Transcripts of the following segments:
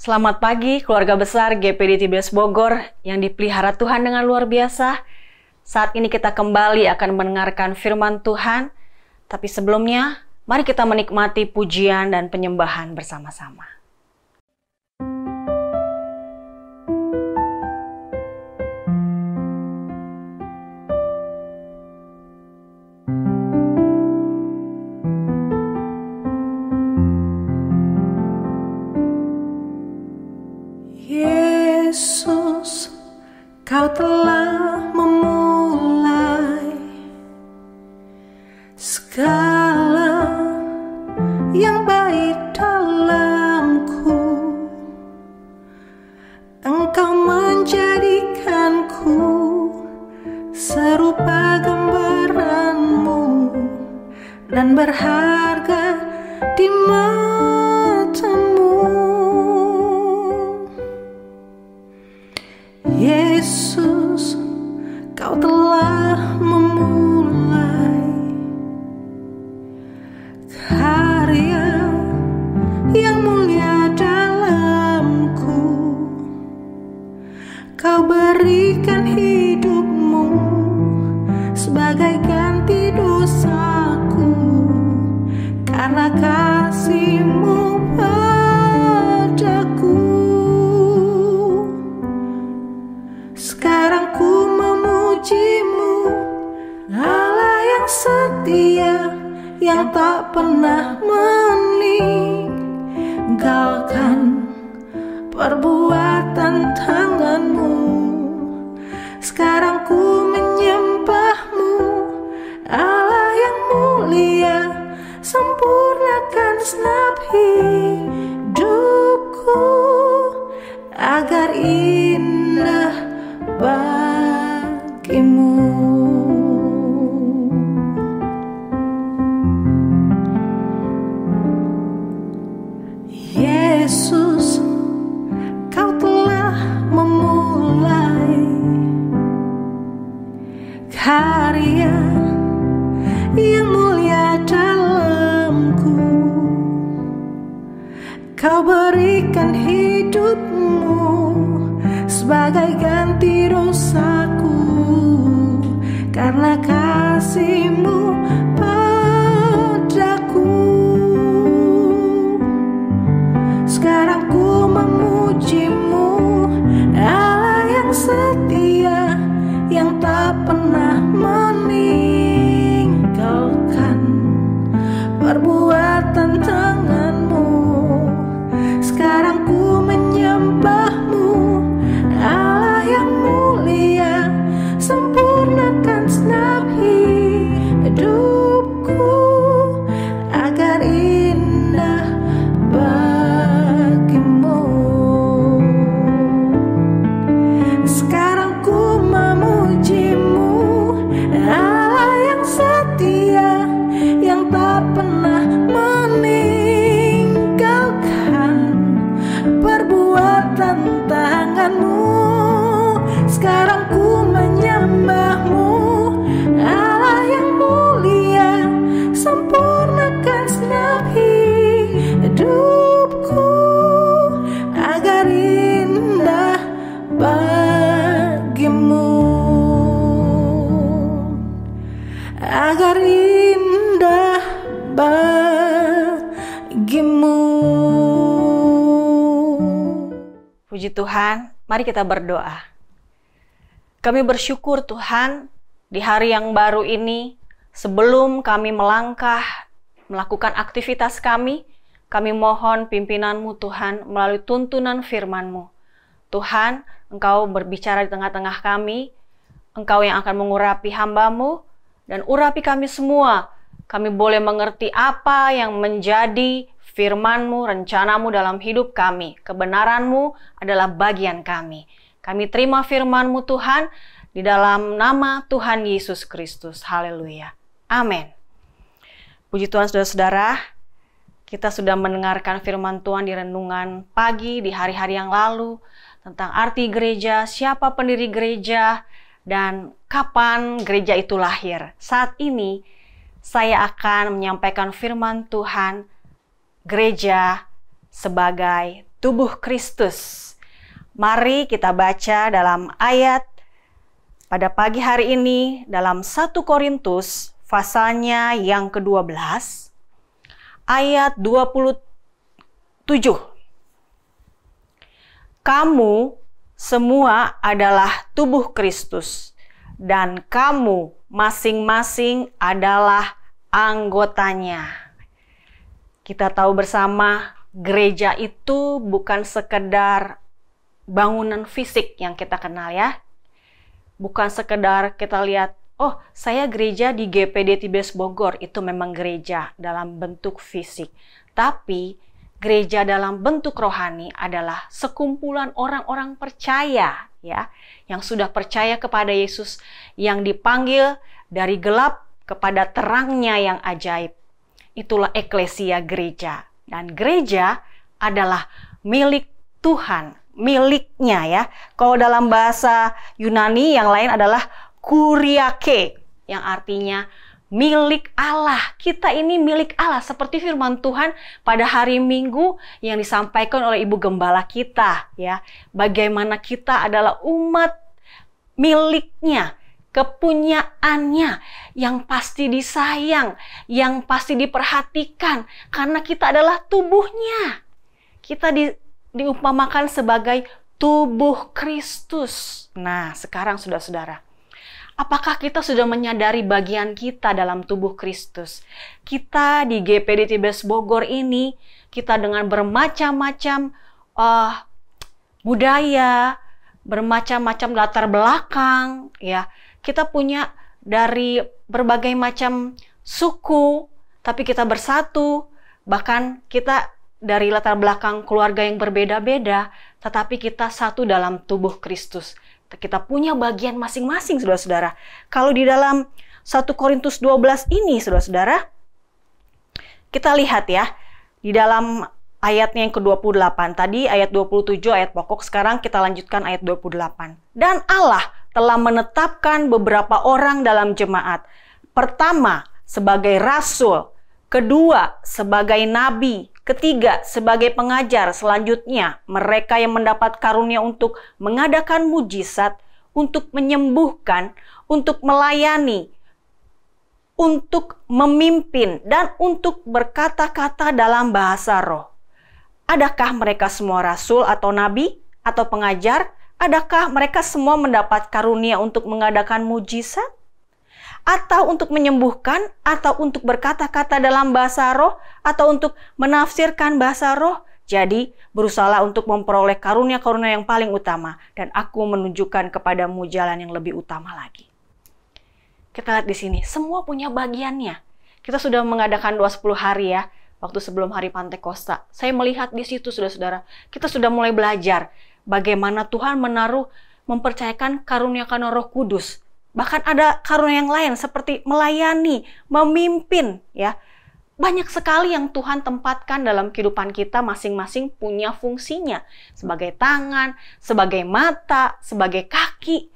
Selamat pagi keluarga besar GPD TBS Bogor yang dipelihara Tuhan dengan luar biasa. Saat ini kita kembali akan mendengarkan firman Tuhan. Tapi sebelumnya, mari kita menikmati pujian dan penyembahan bersama-sama. Yesus, Kau telah memulai segala yang baik dalamku. Engkau menjadikanku serupa gambaran-Mu dan berharga di mata-Mu. Yesus, Kau telah memulai karya yang mulia dalamku. Kau berikan hidup-Mu sebagai ganti dosaku karena kasih-Mu padaku. Sekarang ku memuji-Mu, Allah yang setia, yang tak pernah meninggalkan perbuatan tangan-Mu. Sekarang ku menyembah-Mu, Allah yang mulia, sempurnakan segenap hidupku agar indah bagi-Mu. Yesus, Kau telah memulai karya yang mulia dalamku. Kau berikan hidup-Mu sebagai ganti dosaku karena kasih-Mu padaku. Sekarang ku memuji-Mu, Allah yang setia, yang tak pernah meninggalkan perbuatan tangan-Mu. Sekarang ku menyembah-Mu, Allah yang mulia, sempurnakan segenap hidupku agar indah bagi-Mu. Sekarang ku memuji-Mu, Allah yang setia, yang tak pernah meninggalkan perbuatan tangan-Mu. Sekarang ku menyembah-Mu, Allah yang mulia, sempurnakan segenap hidupku agar indah bagi-Mu, agar indah bagi-Mu. Puji Tuhan, mari kita berdoa. Kami bersyukur Tuhan, di hari yang baru ini, sebelum kami melangkah, melakukan aktivitas kami mohon pimpinan-Mu Tuhan melalui tuntunan firman-Mu. Tuhan, Engkau berbicara di tengah-tengah kami, Engkau yang akan mengurapi hamba-Mu, dan urapi kami semua. Kami boleh mengerti apa yang menjadi firman-Mu, rencana-Mu dalam hidup kami. Kebenaran-Mu adalah bagian kami. Kami terima firman-Mu Tuhan, di dalam nama Tuhan Yesus Kristus. Haleluya. Amin. Puji Tuhan saudara-saudara, kita sudah mendengarkan firman Tuhan di renungan pagi di hari-hari yang lalu, tentang arti gereja, siapa pendiri gereja, dan kapan gereja itu lahir. Saat ini, saya akan menyampaikan firman Tuhan, gereja sebagai tubuh Kristus. Mari kita baca dalam ayat pada pagi hari ini dalam 1 Korintus pasalnya yang ke-12 ayat 27. Kamu semua adalah tubuh Kristus dan kamu masing-masing adalah anggotanya. Kita tahu bersama gereja itu bukan sekedar bangunan fisik yang kita kenal ya. Bukan sekedar kita lihat, oh saya gereja di GPD Tibes Bogor, itu memang gereja dalam bentuk fisik. Tapi gereja dalam bentuk rohani adalah sekumpulan orang-orang percaya ya, yang sudah percaya kepada Yesus, yang dipanggil dari gelap kepada terangnya yang ajaib. Itulah eklesia gereja. Dan gereja adalah milik Tuhan, miliknya ya. Kalau dalam bahasa Yunani yang lain adalah kuriake, yang artinya milik Allah. Kita ini milik Allah, seperti firman Tuhan pada hari Minggu yang disampaikan oleh Ibu Gembala kita ya. Bagaimana kita adalah umat miliknya, kepunyaannya, yang pasti disayang, yang pasti diperhatikan, karena kita adalah tubuhnya. Kita diumpamakan sebagai tubuh Kristus. Nah, sekarang saudara-saudara, apakah kita sudah menyadari bagian kita dalam tubuh Kristus? Kita di GPD Tibes Bogor ini, kita dengan bermacam-macam budaya, bermacam-macam latar belakang, ya. Kita punya dari berbagai macam suku, tapi kita bersatu. Bahkan kita dari latar belakang keluarga yang berbeda-beda, tetapi kita satu dalam tubuh Kristus. Kita punya bagian masing-masing, saudara-saudara. Kalau di dalam 1 Korintus 12 ini, saudara-saudara, kita lihat ya, di dalam ayatnya yang ke-28. Tadi ayat 27, ayat pokok. Sekarang kita lanjutkan ayat 28. Dan Allah telah menetapkan beberapa orang dalam jemaat. Pertama, sebagai rasul. Kedua, sebagai nabi. Ketiga, sebagai pengajar. Selanjutnya, mereka yang mendapat karunia untuk mengadakan mujizat, untuk menyembuhkan, untuk melayani, untuk memimpin, dan untuk berkata-kata dalam bahasa roh. Adakah mereka semua rasul atau nabi atau pengajar? Adakah mereka semua mendapat karunia untuk mengadakan mujizat? Atau untuk menyembuhkan, atau untuk berkata-kata dalam bahasa roh, atau untuk menafsirkan bahasa roh? Jadi, berusahalah untuk memperoleh karunia-karunia yang paling utama, dan aku menunjukkan kepadamu jalan yang lebih utama lagi. Kita lihat di sini, semua punya bagiannya. Kita sudah mengadakan doa 10 hari ya, waktu sebelum hari Pantekosta. Saya melihat di situ, saudara-saudara, kita sudah mulai belajar bagaimana Tuhan mempercayakan karunia-karunia Roh Kudus. Bahkan ada karunia yang lain seperti melayani, memimpin ya. Banyak sekali yang Tuhan tempatkan dalam kehidupan kita, masing-masing punya fungsinya. Sebagai tangan, sebagai mata, sebagai kaki.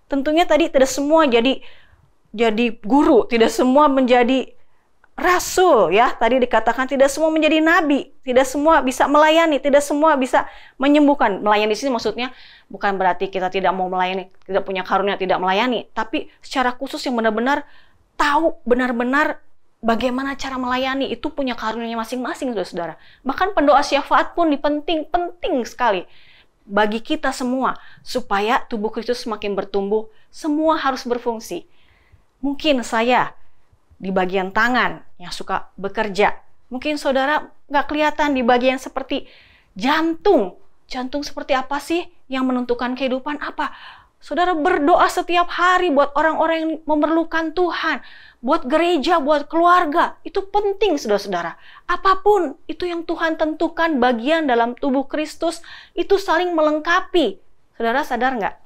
Tentunya tadi tidak semua jadi guru, tidak semua menjadi rasul ya. Tadi dikatakan tidak semua menjadi nabi, tidak semua bisa melayani, tidak semua bisa menyembuhkan. Melayani di sini maksudnya bukan berarti kita tidak mau melayani, tidak punya karunia tidak melayani, tapi secara khusus yang benar-benar tahu benar-benar bagaimana cara melayani, itu punya karunia masing-masing, saudara-saudara. Bahkan pendoa syafaat pun penting sekali bagi kita semua supaya tubuh Kristus semakin bertumbuh. Semua harus berfungsi. Mungkin saya di bagian tangan yang suka bekerja. Mungkin saudara nggak kelihatan di bagian seperti jantung. Jantung seperti apa sih yang menentukan kehidupan apa? Saudara berdoa setiap hari buat orang-orang yang memerlukan Tuhan. Buat gereja, buat keluarga. Itu penting, saudara-saudara. Apapun itu yang Tuhan tentukan bagian dalam tubuh Kristus, itu saling melengkapi. Saudara sadar nggak?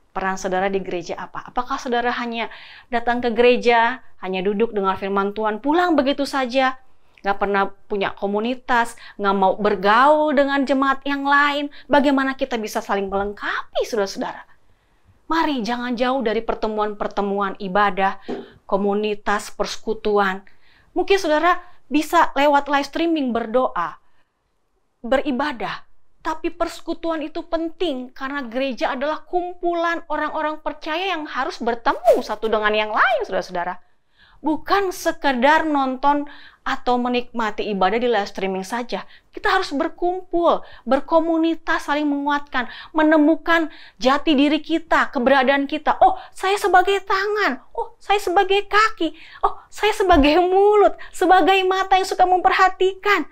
Peran saudara di gereja apa? Apakah saudara hanya datang ke gereja, hanya duduk dengar firman Tuhan, pulang begitu saja? Nggak pernah punya komunitas, nggak mau bergaul dengan jemaat yang lain? Bagaimana kita bisa saling melengkapi, saudara-saudara? Mari jangan jauh dari pertemuan-pertemuan ibadah, komunitas, persekutuan. Mungkin saudara bisa lewat live streaming berdoa, beribadah. Tapi persekutuan itu penting karena gereja adalah kumpulan orang-orang percaya yang harus bertemu satu dengan yang lain, saudara-saudara. Bukan sekedar nonton atau menikmati ibadah di live streaming saja. Kita harus berkumpul, berkomunitas, saling menguatkan, menemukan jati diri kita, keberadaan kita. Oh, saya sebagai tangan. Oh, saya sebagai kaki. Oh, saya sebagai mulut, sebagai mata yang suka memperhatikan.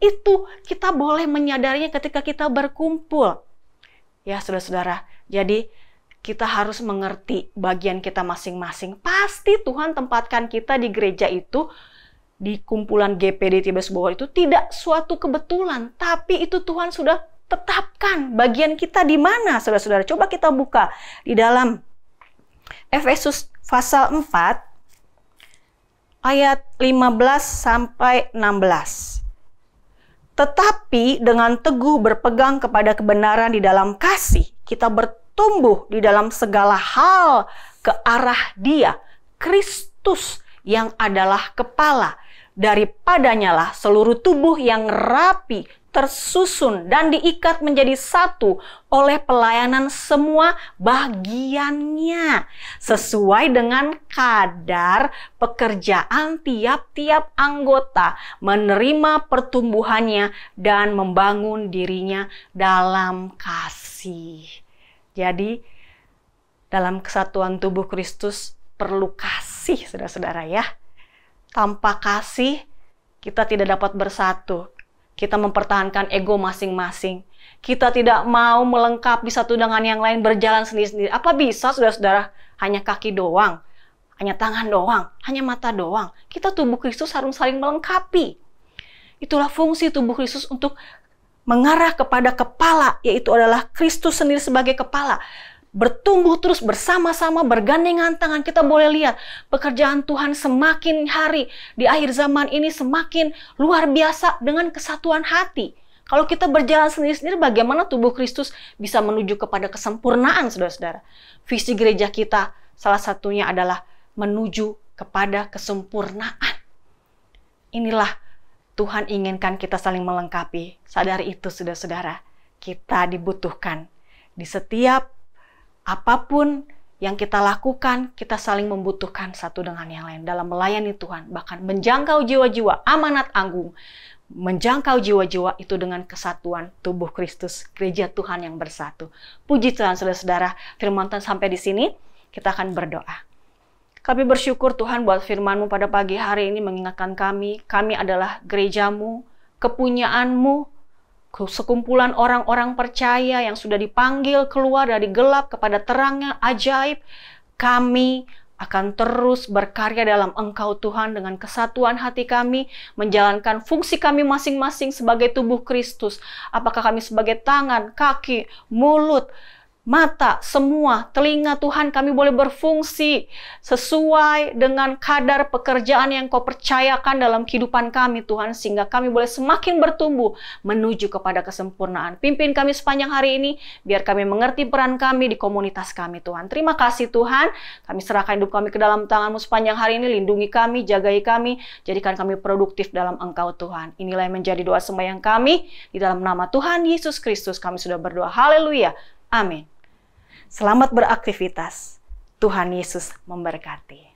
Itu kita boleh menyadarinya ketika kita berkumpul. Ya, saudara-saudara. Jadi, kita harus mengerti bagian kita masing-masing. Pasti Tuhan tempatkan kita di gereja itu, di kumpulan GPD Tibes Bogor itu tidak suatu kebetulan. Tapi itu Tuhan sudah tetapkan bagian kita di mana, saudara-saudara. Coba kita buka di dalam Efesus pasal 4, ayat 15-16. Tetapi dengan teguh berpegang kepada kebenaran di dalam kasih, kita bertumbuh di dalam segala hal ke arah Dia, Kristus yang adalah kepala. Daripadanya lah seluruh tubuh yang rapi, tersusun dan diikat menjadi satu oleh pelayanan semua bagiannya, sesuai dengan kadar pekerjaan tiap-tiap anggota, menerima pertumbuhannya dan membangun dirinya dalam kasih. Jadi, dalam kesatuan tubuh Kristus perlu kasih, saudara-saudara ya. Tanpa kasih, kita tidak dapat bersatu. Kita mempertahankan ego masing-masing. Kita tidak mau melengkapi satu dengan yang lain, berjalan sendiri-sendiri. Apa bisa, saudara-saudara, hanya kaki doang, hanya tangan doang, hanya mata doang? Kita tubuh Kristus harus saling melengkapi. Itulah fungsi tubuh Kristus untuk mengarah kepada kepala, yaitu adalah Kristus sendiri sebagai kepala. Bertumbuh terus bersama-sama, bergandengan tangan. Kita boleh lihat pekerjaan Tuhan semakin hari di akhir zaman ini semakin luar biasa dengan kesatuan hati. Kalau kita berjalan sendiri-sendiri, bagaimana tubuh Kristus bisa menuju kepada kesempurnaan, saudara-saudara? Visi gereja kita salah satunya adalah menuju kepada kesempurnaan. Inilah Tuhan inginkan kita saling melengkapi. Sadari itu, saudara-saudara. Kita dibutuhkan di setiap apapun yang kita lakukan, kita saling membutuhkan satu dengan yang lain dalam melayani Tuhan. Bahkan menjangkau jiwa-jiwa, amanat agung. Menjangkau jiwa-jiwa itu dengan kesatuan tubuh Kristus, gereja Tuhan yang bersatu. Puji Tuhan, saudara-saudara. Firman Tuhan sampai di sini, kita akan berdoa. Kami bersyukur Tuhan buat firman-Mu pada pagi hari ini mengingatkan kami adalah gereja-Mu, kepunyaan-Mu, sekumpulan orang-orang percaya yang sudah dipanggil keluar dari gelap kepada terang yang ajaib. Kami akan terus berkarya dalam Engkau Tuhan dengan kesatuan hati kami, menjalankan fungsi kami masing-masing sebagai tubuh Kristus. Apakah kami sebagai tangan, kaki, mulut, mata, semua, telinga Tuhan, kami boleh berfungsi sesuai dengan kadar pekerjaan yang Kau percayakan dalam kehidupan kami Tuhan, sehingga kami boleh semakin bertumbuh menuju kepada kesempurnaan. Pimpin kami sepanjang hari ini, biar kami mengerti peran kami di komunitas kami Tuhan. Terima kasih Tuhan, kami serahkan hidup kami ke dalam tangan-Mu sepanjang hari ini, lindungi kami, jagai kami, jadikan kami produktif dalam Engkau Tuhan. Inilah yang menjadi doa sembahyang kami, di dalam nama Tuhan Yesus Kristus kami sudah berdoa. Haleluya, amin. Selamat beraktivitas. Tuhan Yesus memberkati.